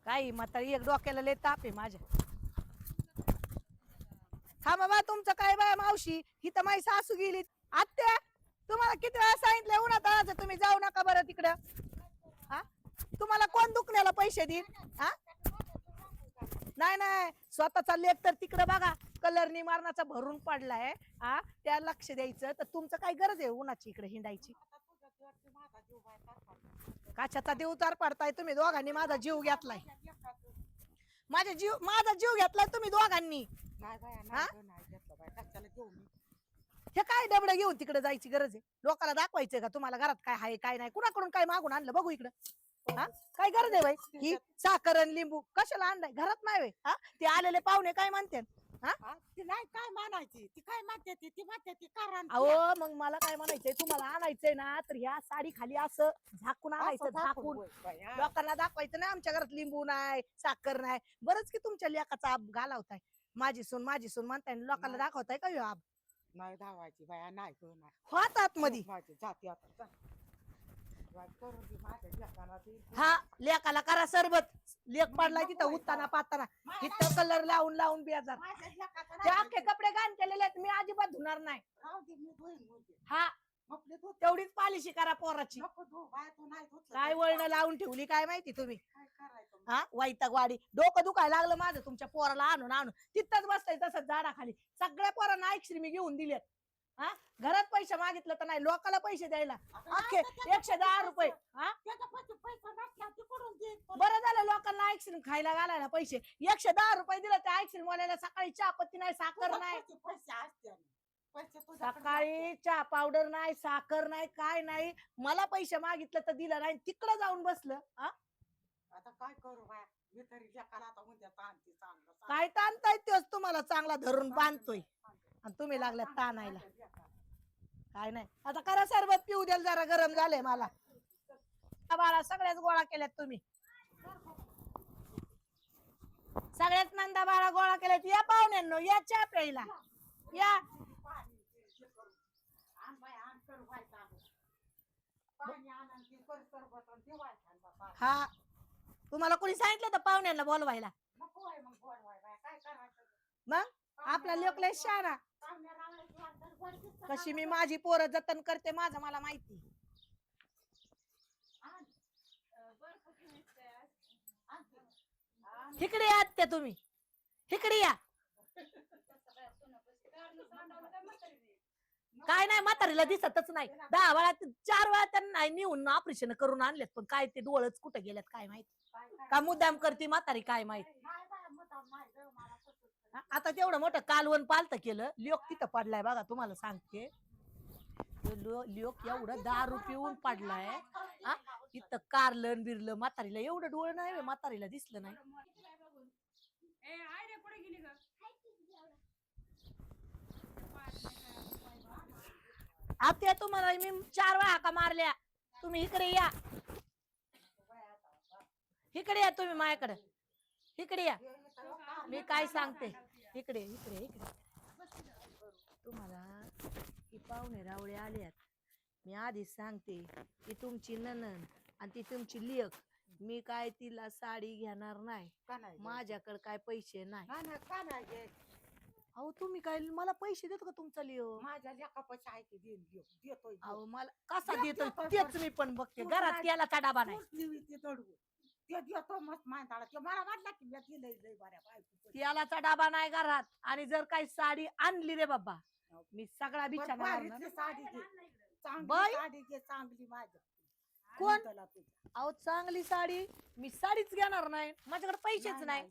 काही म्हातारी एक डोक्याला लय ताप आहे माझ्या. हा बाबा तुमचं काय बाय मावशी ही तर माझी सासू गेली. आत्या तुम्हाला किती वेळा सांगितलं उन्हात आणायचं तुम्ही जाऊ नका बरं तिकडं. हा तुम्हाला कोण दुखण्याला पैसे देईल. हा नाही नाही स्वतःचा लेख तर तिकडे बघा कलरनी मारण्याचा भरून पडलाय. हा त्या लक्ष द्यायचं तर तुमचं काय गरज आहे उन्हाची इकडे हिंडायची. काच्याचा देव तार पडताय तुम्ही दोघांनी माझा जीव घेतलाय. माझा जीव घेतलाय तुम्ही दोघांनी. हे काय डबडं घेऊन तिकडे जायची गरज आहे. लोकांना दाखवायचंय का तुम्हाला घरात काय आहे काय नाही. कुणाकडून काय मागून आणलं बघू इकडं. हा काय गरज आहे बाई ही साखर आणि लिंबू कशाला आणलाय घरात नाही. हा ते आलेले पाहुणे काय म्हणते. ती नाही काय मानायची ती काय म्हणते ती म्हणते ती कारण अहो मग मला काय म्हणायचंय तुम्हाला आणायचंय ना तर ह्या साडी खाली असं झाकून आणायचं. झाकून लोकांना दाखवायचं ना आमच्या घरात लिंबू नाही साखर नाही. बरंच की तुमच्या लेकाचा आब घालावताय. माझी सून म्हणताय लोकांना दाखवताय का ह्यो आब. नाही धावायची बाया नाही होत आतमध्ये. जाती आता हा लेकाला करा सरबत. लेक पडलाय तिथं उत्ताना पाताना इथं कलर लावून लावून बेजार. ते अख्खे कपडे घाण केलेले आहेत मी अजिबात धुणार नाही. हा तेवढीच पालिशी करा पोराची. काय वळण लावून ठेवली काय माहिती तुम्ही. हा वैताग वाडी डोकं दुखायला लागलं माझं तुमच्या पोराला आणून आणून तिथंच बसताय तसंच झाडाखाली. सगळ्या पोरांना आईस्क्रीम मी घेऊन दिलेत. हा घरात पैसे मागितलं तर नाही लोकाला पैसे द्यायला अख्खे 110 रुपये. हा बरं झालं लोकांना आईस्क्रीम खायला घालायला पैसे 110 रुपये दिले. त्या आईस्क्रीम वाल्याला सकाळी चहा पत्ती नाही साखर नाही. सकाळी चहा पावडर नाही साखर नाही काय नाही. मला पैसे मागितलं तर दिलं नाही तिकडं जाऊन बसलं. आता काय करू बाया मी तरी लेकाला आता उद्या ताणते चांगलं काय ताणताय तोच तुम्हाला चांगला धरून बांधतोय आणि तुम्ही लागल्या ताणायला. काय नाही आता करा सरबत पिऊ द्याल जरा गरम झालंय मला. बाळा सगळ्याच गोळा केल्यात तुम्ही. सगळ्याच नंदा बाळा गोळा केल्यात. या पाहुण्यांनो या चहा प्यायला या. हा तुम्हाला कोणी सांगितलं तर पाहुण्यांना बोलवायला. मग आपला लोक लय शहाणा. कशी मी माझी पोरं जतन करते माझं मला माहिती. इकडे या त्या तुम्ही इकडे या. काय नाही म्हातारीला दिसतच नाही. 10 वेळा 4 वेळा त्यांना नेऊन ऑपरेशन करून आणलेत पण काय ते डोळच कुठे गेलेत काय माहिती. का मुद्दाम करते म्हातारी काय माहिती. आता तेवढं मोठं कालवण पालत केलं लोक तिथं पडलाय बघा तुम्हाला सांगते. लोक एवढं दारू पिऊन पडलाय. तिथं कारलं बिरलं म्हातारीला एवढं डोळं नाही म्हातारीला दिसलं नाही. आता तुम्हाला मी 4 वेळा हाका मारल्या. तुम्ही इकडे या इकडे या तुम्ही माझ्याकडे इकडे या. मी काय सांगते इकडे इकडे इकडे तुम्हाला ही पाहुणे रावळे आल्यात. मी आधीच सांगते की तुमची नणंद आणि ती तुमची लेक. मी काय तिला साडी घेणार नाही. माझ्याकडे काय पैसे नाही. अहो तुम्ही काय मला पैसे देतो का तुमचा लिओ. माझ्या लेकापाशी आहे की देतोय. अहो मला कसा देतोय तेच मी पण बघते. घरात त्याला डबा नाही. त्याला डबा नाही घरात. आणि जर काही साडी आणली रे बाबा मी सगळा बिचारा चांगली माझ्या कोण. अहो चांगली साडी मी साडीच घेणार नाही. माझ्याकडे पैसेच नाही.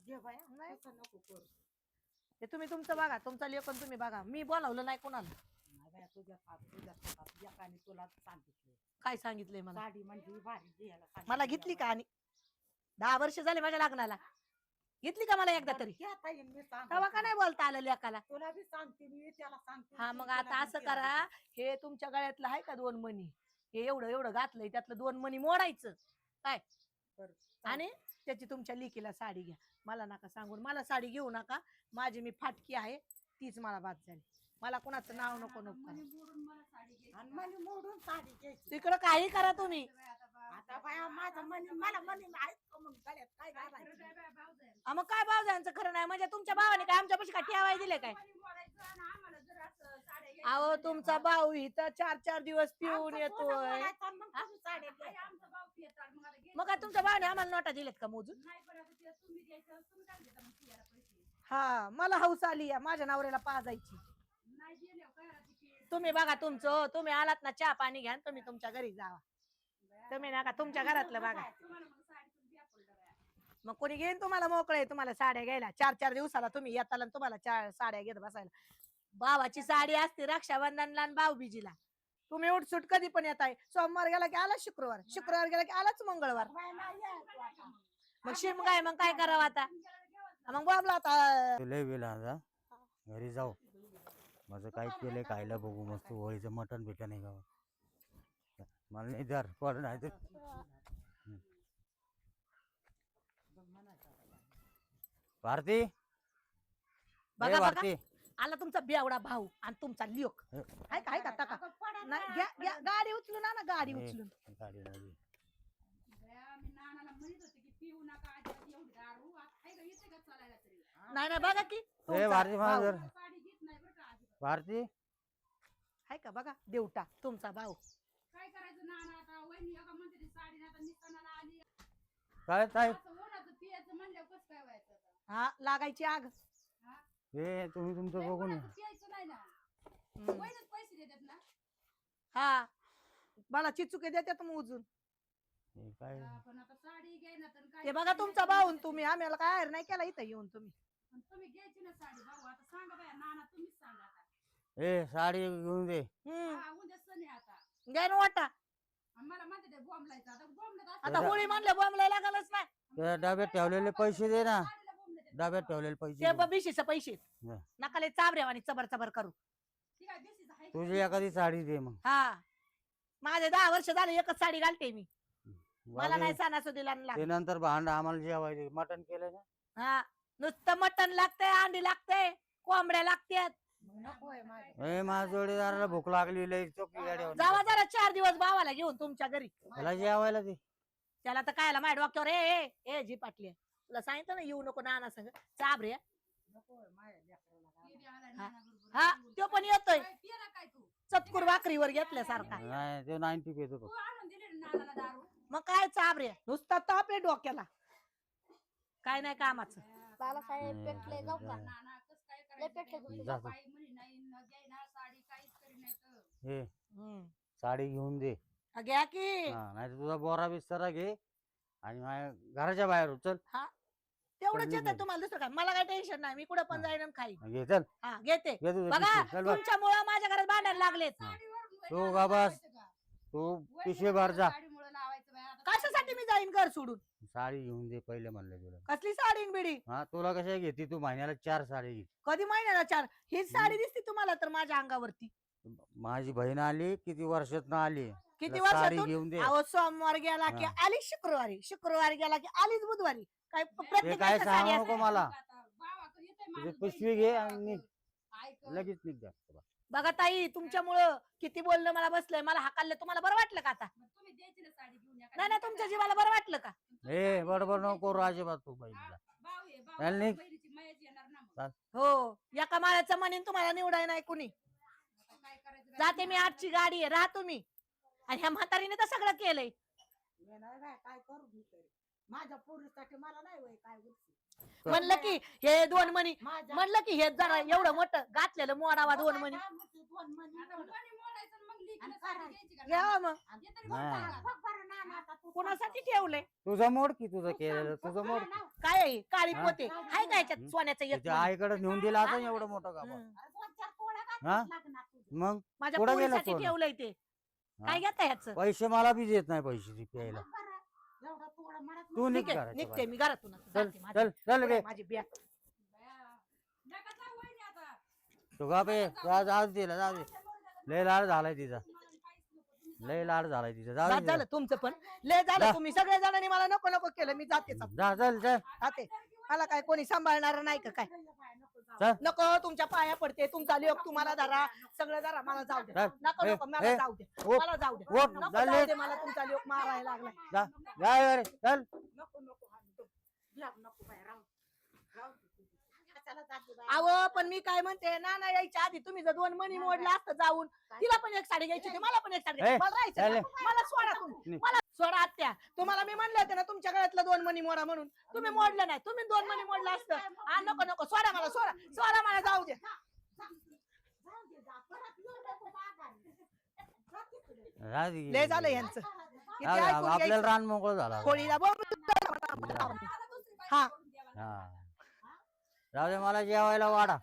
ते तुम्ही तुमचं बघा तुमचा लेखन तुम्ही बघा. मी बोलावलं नाही कोणाला. तुला सांगितलं काय सांगितलंय मला. साडी म्हणजे मला घेतली का. आणि 10 वर्ष झाले माझ्या लग्नाला घेतली का मला एकदा तरी. तेव्हा का नाही बोलता आलं लेकाला. तुला बी सांगते मी त्याला सांगते. हा मग आता असं करा हे तुमच्या गळ्यातलं आहे का 2 मणी. हे एवढं एवढं घातलंय त्यातलं 2 मणी मोडायचं काय. आणि त्याची तुमच्या लेकीला साडी घ्या. मला नका सांगून मला साडी घेऊ नका. माझी मी फाटकी आहे तीच मला बाद झाली. मला कोणाचं नाव नको नको. तिकडं काही करा तुम्ही. आता बाया माझं मनी मला मनी आहेत का मग गळ्यात काय घालायचं. मग काय भाऊजांचं खरं नाही म्हणजे तुमच्या भावाने काय आमच्यापाशी काय ठेवाय दिले काय अहो तुमचा भाऊ इथं 4-4 दिवस पिऊन येतोय मग काय तुमच्या भावाने आम्हाला नोटा दिलेत का मोजून हा मला हौस आली या माझ्या नवऱ्याला पाजायची तुम्ही बघा तुमचं तुम्ही आलात ना चहा पाणी घ्या आणि तुम्ही तुमच्या घरी जावा तुम्ही नका तुमच्या घरातलं बघा मग कोणी घेईन तुम्हाला मोकळे तुम्हाला साड्या घ्यायला 4-4 दिवसाला तुम्ही येताला आणि तुम्हाला 4 साड्या घेत बसायला भावाची साडी असते रक्षाबंधनला आणि भाऊबीजीला तुम्ही उठसूट कधी पण येत आहे सोमवार गेला की आला शुक्रवार शुक्रवार गेला की आलाच मंगळवार मग शिम काय मग काय करावं आता मग बाबला आता लय वेळ आता घरी जाऊ माझं काय केलंय खायला बघू मस्त होळीचं मटण भेटलं नाही गावात मला नाही दर पड नाही तर भारती बघा ए बघा भारती आला तुमचा बेवडा भाऊ आणि तुमचा लिओक आहे का टाका नाही घ्या गाडी उचलून ना गाडी ए, उचलून गाडी नाही नाही नाही बघा की ए तुमचा भारती मला भाऊ. जर भारती आहे का बघा देवटा तुमचा भाऊ काय करायचं नाना आता वहिनी एका म्हणते ती साडी नाही आता निघताना आली काय काय असं उन्हाचं पियाचं म्हणल्यावर कसं काय व्हायचं आता? हा लागायची आग हे तुम्ही तुमचं लय बघून उन्हाचं पियायचं नाही ना हम्म. वहिनीच पैसे देतात ना हा मला चिचुके देतात मोजून हे काय पण आता साडी घ्यायला तर काय ते बघा तुमचा भाऊ आणि तुम्ही आम्हाला काय हायर नाही केला इथं येऊन तुम्ही पण तुम्ही घ्यायची ना साडी भाऊ आता सांगा बाया नाना तुम्हीच सांगा आता ए साडी घेऊन दे हम्म उद्या सण आहे आता घ्या ना वाटा आणि मला म्हणते ते बॉम्बलायचं आता बॉम्बला आता होळी म्हणलं बॉम्बला लागलच नाही त्या डब्यात ठेवलेले पैसे दे ना डब्यात ठेवलेले पैसे ते दे. बिशीचे पैसे हा. नकाले चाबऱ्या आणि चबर चबर करू ठीक आहे बेसीचं आहे तुझी एखादी साडी दे मग हा माझे 10 वर्ष झाले एकच साडी घालते मी मला बाकी नाही सणासुदीला लागत. ते नंतर भांड आम्हाला जेवायचे मटण केलं ना हा नुसतं मटण लागतंय अंडी लागतंय कोंबड्या लागतात नकोय माझ्या ए माझ्या जोडीदाराला भूक लागली लई चोकी गाडी जावा जरा 4 दिवस भावाला घेऊन तुमच्या घरी त्याला जेवायला दे त्याला तर कायला माझ्या डोक्यावर ए जी पाटली तुला सांगितलं ना येऊ नको नाना संग चाबरे नकोय माझ्या लेकराला हा. नानाबरोबर. हा तो पण येतोय काय पियाला काय तू चतकुर भाकरीवर घेतल्यासारखा नाही ते 90 पेतो तू आणून दिले ना नानाला दारू मग काय चाबरे नुसता ताप आहे डोक्याला काय नाही कामाचं बाबासाहेब पेटले जाऊ का नाना कसं काय लय करायचं पेटले बाई? जा. बाई म्हणे नाही न घ्याय ना साडी काहीच करी नाही तर. हे हम्म. साडी घेऊन दे घ्या की नाही तर तुझा बोरा बिस्तारा घे आणि माझ्या घराच्या बाहेर हो, चल तेवढंच पण येतं नाही. तुम्हाला दुसरं काय मला काय टेन्शन नाही मी कुठं पण हा. जाईन आणि खाईन घे चल हा घेते घे तुझं बघा पिशवी. चल बघ तुमच्यामुळं माझ्या घरात भांडायला लागलेत साडीवरून तो वहिनीला बाबा लावायचं का? तू वहिनीला पिशवी भर जा साडीमुळं लावायचं बाई. आता कशासाठी मी जाईन घर सोडून साडी घेऊन दे पहिले म्हणलं तुला कसली साडी न बिडी हा तुला कशा घेते तू महिन्याला 4 साडी घे कधी महिन्याला 4 हीच साडी दिसते तुम्हाला तर माझ्या अंगावरती माझी बहीण आली किती वर्षात आली किती तिला साडी वर्षातून घेऊन दे अहो सोमवार गेला की हा. आली शुक्रवारी शुक्रवारी गेला की आलीच बुधवारी काय ते प्रत्येक काय वेळेस साडी सांगू असते. नको मला आता भावाकडे येतंय तुझी माणूस, पिशवी बहिणीचं घे भावाकडे. आणि निघ. ऐक. लगेच निघ जा. बघा ताई तुमच्यामुळं किती बोलणं मला बसलंय मला हाकाललं तुम्हाला बरं वाटलं का आता मग तुम्ही द्यायची ना साडी घेऊन या. नाही नाही तुमच्या जीवाला बरं वाटलं का ए बडबड नको करू अजिबात तू बहिणीला भाऊ आहे, भाऊ चाल आहे, निघ. बहिणीची मयाच येणार ना मग. हो एका माळ्याचं म्हणीन तुम्हाला निवडाय नाही कुणी आता काय करायचं बाई? जाते मी आजची गाडी आहे राहा तुम्ही आणि ह्या म्हातारीने तर सगळं केलंय मी नाही बाई, काय करू मी तरी माझ्या पोरीसाठी मला नाही होय काय गोष्टी. म्हणलं की हे 2 मणी माझ्या म्हणलं की हे जरा एवढं मोठं घातलेलं मोडावा 2 मणी काय म्हणते, 2 मणी आता एवढं. मणी मोडायचं आणि मग लेकीला आणि साडी करायचं. द्यायची का? घ्यावा मग हे तरी नाही. बघ बरं, बघ बरं नाना आता तू कोणासाठी ठेवलंय तुझं मोड की तुझं तू केलेलं सांग, तुझं बघ मोड बरं नाव. काय आहे? काळी हा? पोते हाय का याच्यात सोन्याचं एक तुझ्या मणी? आईकडे नेऊन दिला आता एवढं मोठं गाभा हम्म. अरे 2-4 तोळा हा? घातलं लग्नात तुझं. मग माझ्या कुठं गेलं पोरीसाठी सोनं? ठेवलंय ते काय घेता ह्याचं पैसे मला बी देत नाही पैसे ती प्यायला बघ बरं, एवढा तोळा मनात तू निघ निघते घराच्या निघते बाहेर. मी घरातून आता चल जाते माझी. चल चल गे माझी बॅग बया. नका जाऊ वहिनी आता. तू का पे जा जा तिला जा दे लय लाड झालाय तिचा लय लाड झालाय तिचा जा बाद झालं तुमचं पण लय झालं जा. तुम्ही सगळ्या जणांनी मला नको नको केलं मी जातेच आता. जा चल चल जाते मला काय कोणी सांभाळणार नाही का काय चल नको तुमच्या पाया पडते तुमचा लेख तुम्हाला धरा सगळं धरा मला जाऊ दे चल. नको ए, नको मला ए, जाऊ दे उठ, मला जाऊ दे उठ, नको चाल जाऊ ले. दे मला तुमचा लेख मारायला लागलाय जा जा रे चल नको नको हाणतो. ब्लॅक नको बाई राहू. पण मी काय म्हणते नाना यायच्या आधी तुम्ही जर 2 मणी मोडलं असतं जाऊन तिला पण एक साडी घ्यायची होती मला पण एक साडी ए, घ्यायची. मला राहायचं चालेल. ना. मला सोडा तुम्ही मला सोडा आत्या तुम्हाला मी म्हणले होते ना तुमच्या गळ्यातलं 2 मणी मोडा म्हणून तुम्ही मोडलं नाही तुम्ही 2 मणी मोडलं असतं नको नको सोडा मला सोडा मला जाऊ दे राहू दे. लय झालं यांचं किती राहू दे, ऐकून आपल्याला घ्यायचं. रान मोकळं झाला होळीला बोल हा हा राहू दे मला जेवायला वाढा